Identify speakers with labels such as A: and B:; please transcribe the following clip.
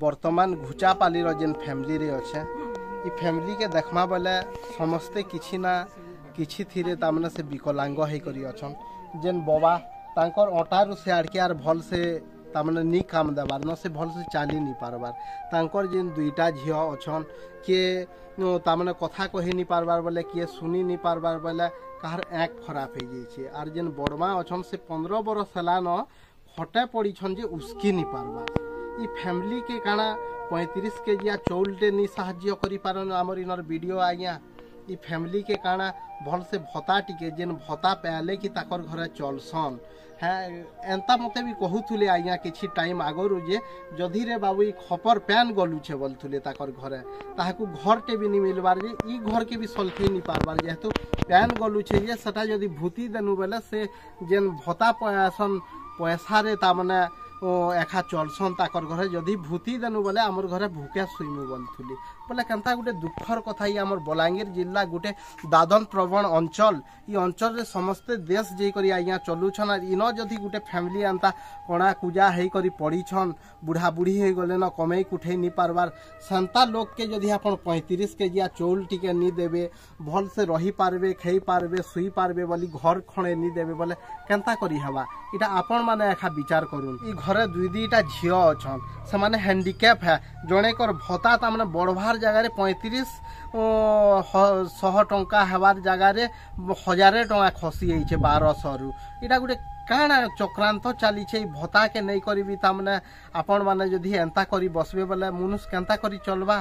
A: वर्तमान घुचापालीर जेन फैमिली रे अच्छे ई फैमिली के देखमा बेले समस्ते किछि ना किछि थिरे तामने से विकलांग है करी अछन जेन बाबा तांकर अटारु से आड़के आर भल से तामने नी काम देबार न से भल से चाली नी पारबार तांकर जेन दुईटा झियो अछन के तामने कथा कहि नी पारबार बोले किए सुनी नी पारबार बोले कहार एक खराब हो जाइए आर जेन बड़मा अछन से 15 बरस हला न हटे पड़ी छन जे उसकी नी पारबार ई फैमिली के काना 35 केजिया चौलटे नी साहाଯ୍य करि पारन हमर इनर वीडियो आज्ञा ई फैमिली के काना भल से भत्ता टिके जेन भत्ता पाले कि ताकर घरे चलसन हाँ एंता मते भी कहूले आज्ञा किछि टाइम आगरु जे जदि रे बाबू ई खपर पैन गलुछे बोलथुले ताकर घरे ताहाकु घरटे भी नी मिलबार जे ई घर के भी सल्फे नी पारबार जेहेतु पैन गलुछे जे सटा जदि भूति देनु बेले से जेन भत्ता पयासन पैसा रे तामने एखा चलसन ताकर घरे जदि भूति देनु बोले आमर घरे भूखे सुइमु बोलथुली बोले केनता गुटे दुखर कथा ही आमर बलांगीर जिला गुटे दादन प्रवण अंचल ई अंचल रे समस्ते देश जे करी आज्ञा चलुछन आ इन जदि गुटे फैमिली अंता कोणा कुजा हेई करी पड़ीछन बुढ़ा बुढ़ी हे गले न कमई कुठे नी पारबार संता लोग के जदि आपण 35 केजिया चौल टिके नी देबे भल से रही पारबे खई पारबे सुई पारबे बोली घर खणे नी देबे बोले केनता करी हवा इटा आपण माने एखा विचार करून ई घरे दुई दुईटा झियो अछन से माने हैंडीकैप है जणे कर भत्ता ता माने बड़भार जगह रे 3500 टंका हेबार जगह रे 1000 टंका खसी जाइछे 1200 रु इटा गुटे काना चक्रांत चली छे भत्ता के नहीं करी ता माने आपण माने जदि एंता करी बसबे बोले मनुष्य केंता करी चलबा।